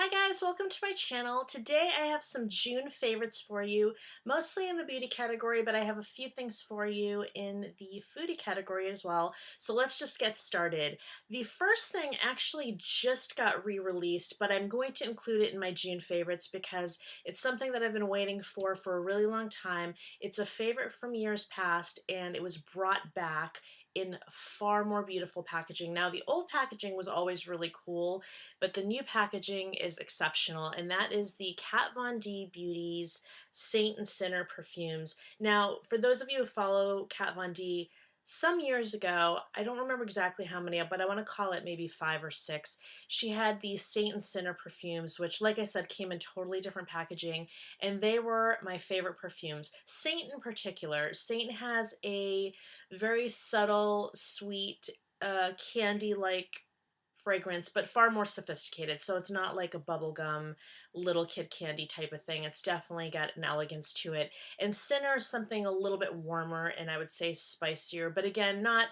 Hi guys, welcome to my channel. Today I have some June favorites for you, mostly in the beauty category, but I have a few things for you in the foodie category as well. So let's just get started. The first thing actually just got re-released, but I'm going to include it in my June favorites because it's something that I've been waiting for a really long time. It's a favorite from years past and it was brought back in far more beautiful packaging. Now, the old packaging was always really cool, but the new packaging is exceptional, and that is the Kat Von D Beauty's Saint and Sinner perfumes. Now, for those of you who follow Kat Von D, some years ago, I don't remember exactly how many, but I want to call it maybe 5 or 6, she had these Saint and Sinner perfumes, which, like I said, came in totally different packaging, and they were my favorite perfumes. Saint in particular. Saint has a very subtle, sweet, candy-like fragrance, but far more sophisticated. So it's not like a bubblegum little kid candy type of thing. It's definitely got an elegance to it. And Sinner is something a little bit warmer and I would say spicier, but again, not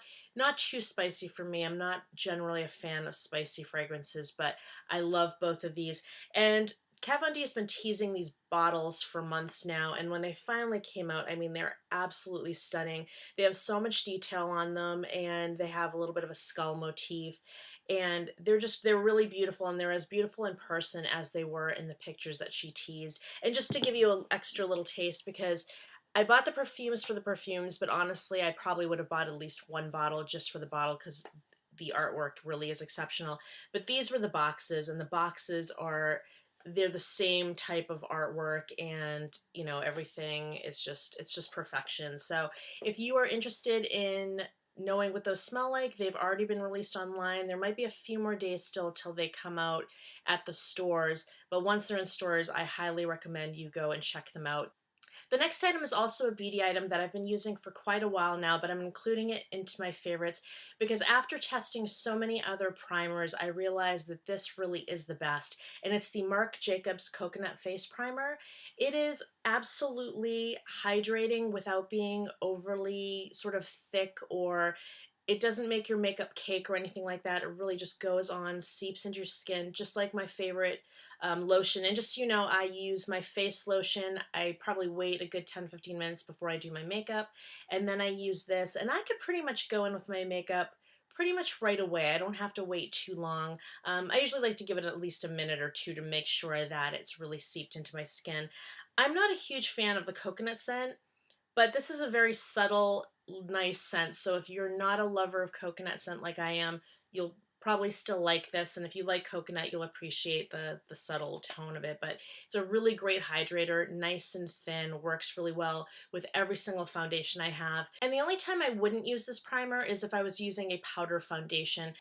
too spicy for me. I'm not generally a fan of spicy fragrances, but I love both of these. And Kat Von D has been teasing these bottles for months now, and when they finally came out, I mean, they're absolutely stunning. They have so much detail on them, and they have a little bit of a skull motif, and they're really beautiful, and they're as beautiful in person as they were in the pictures that she teased. And just to give you an extra little taste, because I bought the perfumes for the perfumes, but honestly, I probably would have bought at least one bottle just for the bottle because the artwork really is exceptional. But these were the boxes, and the boxes they're the same type of artwork, and you know, everything is it's just perfection. So if you are interested in knowing what those smell like, they've already been released online. There might be a few more days still till they come out at the stores, but once they're in stores, I highly recommend you go and check them out. The next item is also a beauty item that I've been using for quite a while now, but I'm including it into my favorites because after testing so many other primers, I realized that this really is the best, and it's the Marc Jacobs Coconut Face Primer. It is absolutely hydrating without being overly sort of thick, or it doesn't make your makeup cake or anything like that. It really just goes on, seeps into your skin, just like my favorite lotion. And just so you know, I use my face lotion. I probably wait a good 10-15 minutes before I do my makeup. And then I use this, and I could pretty much go in with my makeup pretty much right away. I don't have to wait too long. I usually like to give it at least a minute or two to make sure that it's really seeped into my skin. I'm not a huge fan of the coconut scent, but this is a very subtle, nice scent. So if you're not a lover of coconut scent like I am, you'll probably still like this. And if you like coconut, you'll appreciate the subtle tone of it. But it's a really great hydrator, nice and thin, works really well with every single foundation I have. And the only time I wouldn't use this primer is if I was using a powder foundation.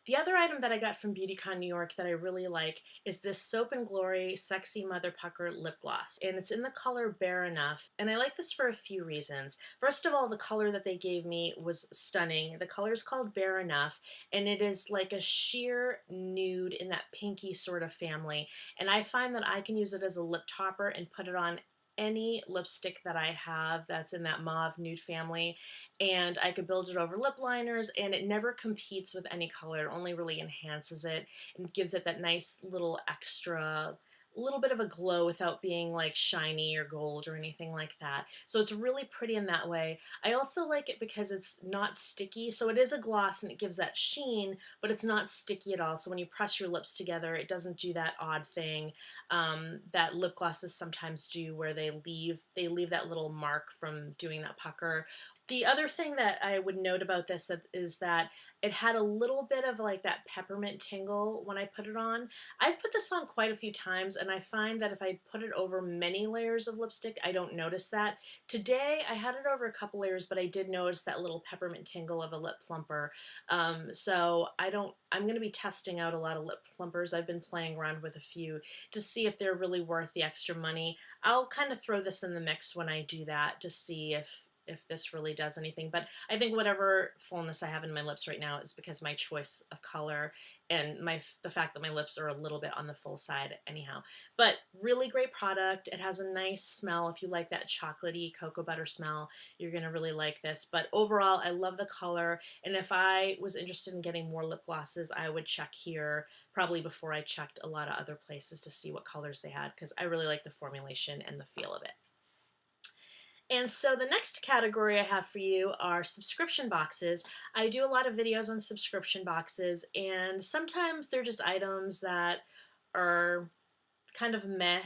The other item that I got from BeautyCon New York that I really like is this Soap and Glory Sexy Mother Pucker lip gloss, and it's in the color Bare Enough, and I like this for a few reasons. First of all, the color that they gave me was stunning. The color is called Bare Enough, and it is like a sheer nude in that pinky sort of family, and I find that I can use it as a lip topper and put it on any lipstick that I have that's in that mauve nude family, and I could build it over lip liners, and it never competes with any color. It only really enhances it and gives it that nice little extra little bit of a glow without being like shiny or gold or anything like that. So it's really pretty in that way. I also like it because it's not sticky. So it is a gloss and it gives that sheen, but it's not sticky at all. So when you press your lips together, it doesn't do that odd thing that lip glosses sometimes do, where they leave that little mark from doing that pucker. The other thing that I would note about this is that it had a little bit of like that peppermint tingle when I put it on. I've put this on quite a few times, and I find that if I put it over many layers of lipstick, I don't notice that. Today, I had it over a couple layers, but I did notice that little peppermint tingle of a lip plumper. So I'm going to be testing out a lot of lip plumpers. I've been playing around with a few to see if they're really worth the extra money. I'll kind of throw this in the mix when I do that to see if this really does anything, but I think whatever fullness I have in my lips right now is because of my choice of color and the fact that my lips are a little bit on the full side anyhow. But really great product. It has a nice smell. If you like that chocolatey cocoa butter smell, you're gonna really like this. But overall, I love the color, and if I was interested in getting more lip glosses, I would check here probably before I checked a lot of other places to see what colors they had, because I really like the formulation and the feel of it. And so the next category I have for you are subscription boxes. I do a lot of videos on subscription boxes, and sometimes they're just items that are kind of meh,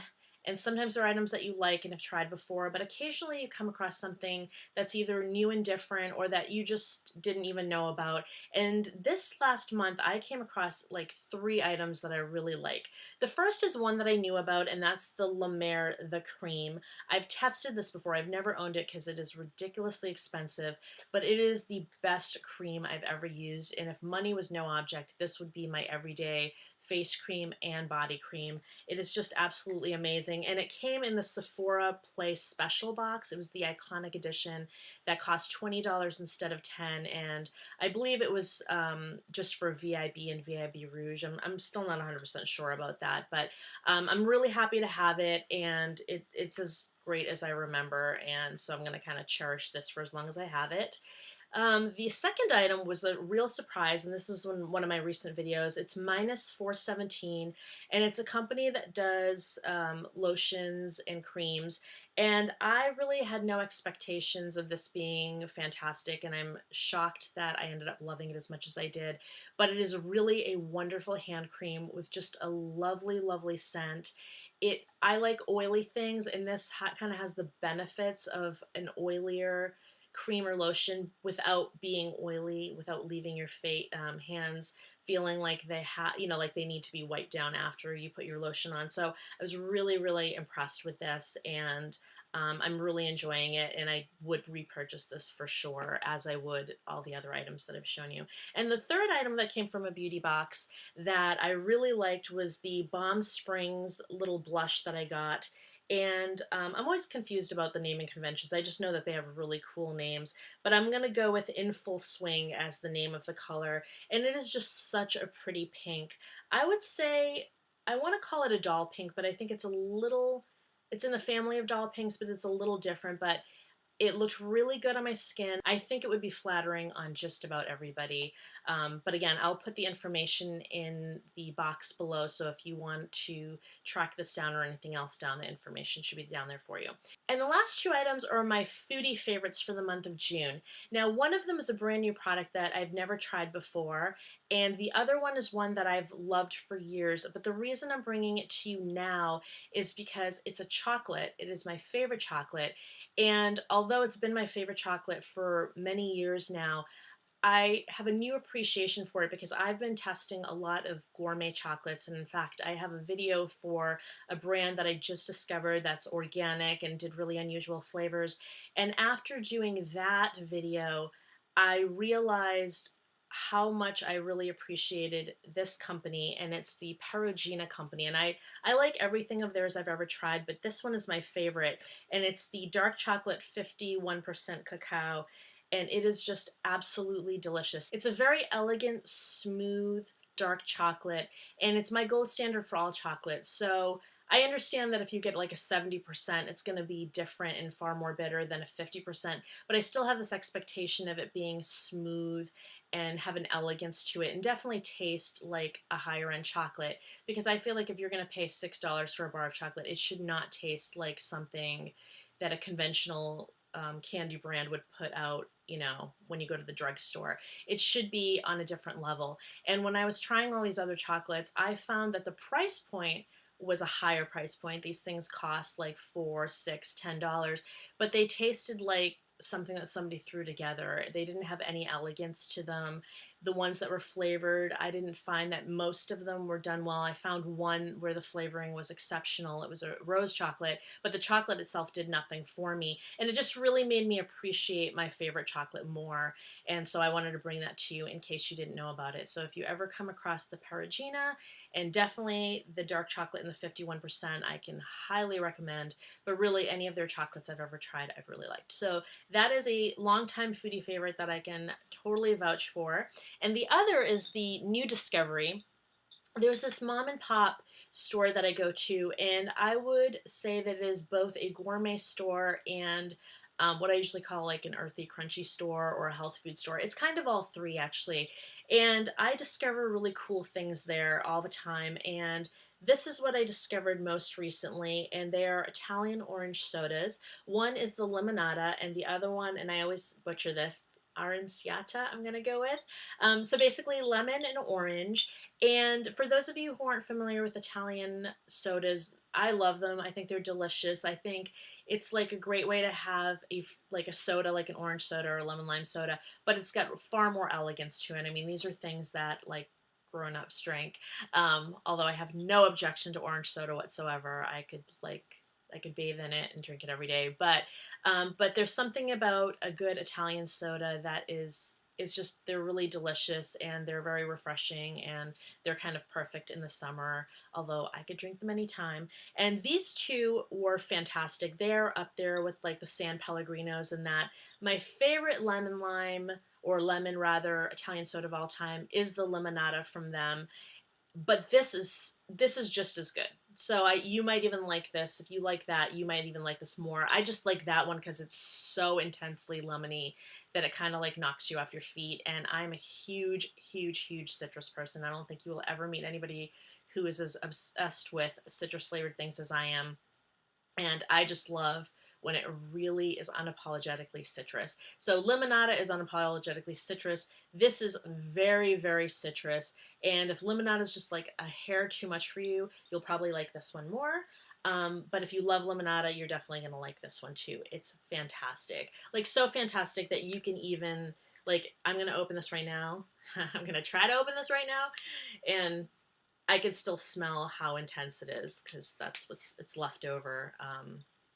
and sometimes they're items that you like and have tried before, but occasionally you come across something that's either new and different or that you just didn't even know about. And this last month I came across like 3 items that I really like. The first is one that I knew about, and that's the La Mer The Cream. I've tested this before. I've never owned it because it is ridiculously expensive, but it is the best cream I've ever used, and if money was no object, this would be my everyday face cream and body cream. It is just absolutely amazing, and it came in the Sephora Play Special box. It was the iconic edition that cost $20 instead of $10, and I believe it was just for VIB and VIB Rouge. I'm still not 100% sure about that, but I'm really happy to have it, and it's as great as I remember, and so I'm going to kind of cherish this for as long as I have it. The second item was a real surprise, and this was one of my recent videos. It's Minus 417, and it's a company that does lotions and creams, and I really had no expectations of this being fantastic, and I'm shocked that I ended up loving it as much as I did. But it is really a wonderful hand cream with just a lovely, lovely scent. I like oily things, and this kind of has the benefits of an oilier cream or lotion without being oily, without leaving your hands feeling like like they need to be wiped down after you put your lotion on. So I was really, really impressed with this, and I'm really enjoying it, and I would repurchase this for sure, as I would all the other items that I've shown you. And the third item that came from a beauty box that I really liked was the Balm Springs little blush that I got. And I'm always confused about the naming conventions. I just know that they have really cool names. But I'm going to go with In Full Swing as the name of the color. And it is just such a pretty pink. I would say, I want to call it a doll pink, but I think it's it's in the family of doll pinks, but it's a little different. But it looked really good on my skin. I think it would be flattering on just about everybody. But again, I'll put the information in the box below, so if you want to track this down or anything else down, the information should be down there for you. And the last 2 items are my foodie favorites for the month of June. Now, one of them is a brand new product that I've never tried before, and the other one is one that I've loved for years. But the reason I'm bringing it to you now is because it's a chocolate. It is my favorite chocolate. And although it's been my favorite chocolate for many years now, I have a new appreciation for it because I've been testing a lot of gourmet chocolates, and in fact I have a video for a brand that I just discovered that's organic and did really unusual flavors. And after doing that video, I realized how much I really appreciated this company, and it's the Perugina company. And I like everything of theirs I've ever tried, but this one is my favorite, and it's the dark chocolate 51% cacao, and it is just absolutely delicious. It's a very elegant, smooth, dark chocolate, and it's my gold standard for all chocolates. So I understand that if you get like a 70%, it's going to be different and far more bitter than a 50%, but I still have this expectation of it being smooth and have an elegance to it, and definitely taste like a higher end chocolate, because I feel like if you're going to pay $6 for a bar of chocolate, it should not taste like something that a conventional candy brand would put out, when you go to the drugstore. It should be on a different level. And when I was trying all these other chocolates, I found that the price point was a higher price point. These things cost like $4, $6, $10, but they tasted like something that somebody threw together. They didn't have any elegance to them. the ones that were flavored, I didn't find that most of them were done well. I found one where the flavoring was exceptional. It was a rose chocolate, but the chocolate itself did nothing for me. And it just really made me appreciate my favorite chocolate more. And so I wanted to bring that to you in case you didn't know about it. So if you ever come across the Perugina, and definitely the dark chocolate in the 51%, I can highly recommend. But really, any of their chocolates I've ever tried, I've really liked. So that is a longtime foodie favorite that I can totally vouch for. And the other is the new discovery. There's this mom and pop store that I go to, and I would say that it is both a gourmet store and what I usually call like an earthy, crunchy store or a health food store. It's kind of all three, actually. And I discover really cool things there all the time. And this is what I discovered most recently, and they are Italian orange sodas. One is the limonata, and the other one, and I always butcher this, aranciata, I'm going to go with. So basically lemon and orange. And for those of you who aren't familiar with Italian sodas, I love them. I think they're delicious. I think it's like a great way to have like a soda, like an orange soda or a lemon lime soda, but it's got far more elegance to it. I mean, these are things that like grown-ups drink. Although I have no objection to orange soda whatsoever. I could bathe in it and drink it every day. But there's something about a good Italian soda that is just, they're really delicious and they're very refreshing and they're kind of perfect in the summer, although I could drink them anytime. And these two were fantastic. They're up there with like the San Pellegrinos and that. My favorite lemon lime, or lemon rather, Italian soda of all time is the limonata from them. But this is just as good. So you might even like this. If you like that, you might even like this more. I just like that one because it's so intensely lemony that it kind of like knocks you off your feet. And I'm a huge, huge, huge citrus person. I don't think you will ever meet anybody who is as obsessed with citrus flavored things as I am. And I just love when it really is unapologetically citrus. So limonada is unapologetically citrus. This is very, very citrus. And if limonada is just like a hair too much for you, you'll probably like this one more. But if you love limonada, you're definitely going to like this one too. It's fantastic. Like so fantastic that you can even, like, I'm going to open this right now. I'm going to try to open this right now. And I can still smell how intense it is because that's it's left over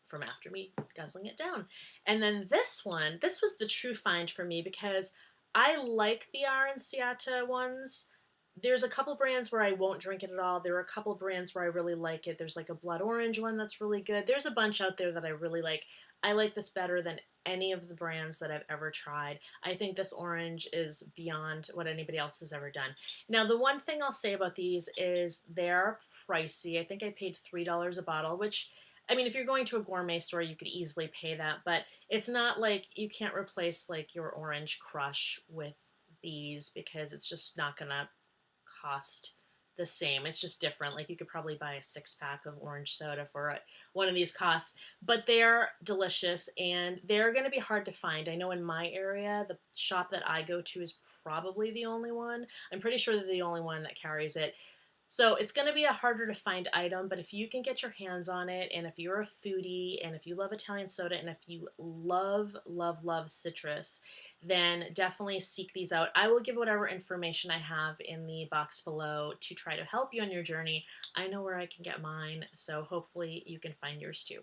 from after me guzzling it down. And then this one, this was the true find for me because I like the Aranciata ones. There's a couple brands where I won't drink it at all. There are a couple brands where I really like it. There's like a blood orange one that's really good. There's a bunch out there that I really like. I like this better than any of the brands that I've ever tried. I think this orange is beyond what anybody else has ever done. Now, the one thing I'll say about these is they're pricey. I think I paid $3 a bottle, which, I mean, if you're going to a gourmet store, you could easily pay that, but it's not like you can't replace like your Orange Crush with these because it's just not gonna cost the same. It's just different. Like you could probably buy a 6-pack of orange soda for one of these costs, but they're delicious and they're going to be hard to find. I know in my area, the shop that I go to is probably the only one. I'm pretty sure they're the only one that carries it. So it's going to be a harder to find item, but if you can get your hands on it, and if you're a foodie, and if you love Italian soda, and if you love, love, love citrus, then definitely seek these out. I will give whatever information I have in the box below to try to help you on your journey. I know where I can get mine, so hopefully you can find yours too.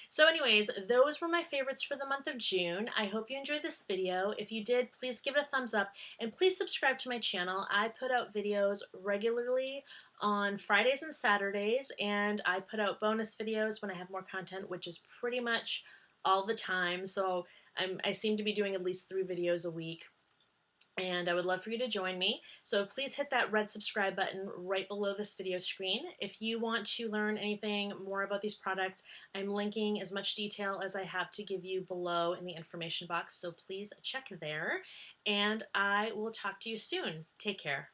So anyways, those were my favorites for the month of June. I hope you enjoyed this video. If you did, please give it a thumbs up, and please subscribe to my channel. I put out videos regularly on Fridays and Saturdays, and I put out bonus videos when I have more content, which is pretty much all the time. So I seem to be doing at least 3 videos a week, and I would love for you to join me. So please hit that red subscribe button right below this video screen. If you want to learn anything more about these products, I'm linking as much detail as I have to give you below in the information box, so please check there, and I will talk to you soon. Take care.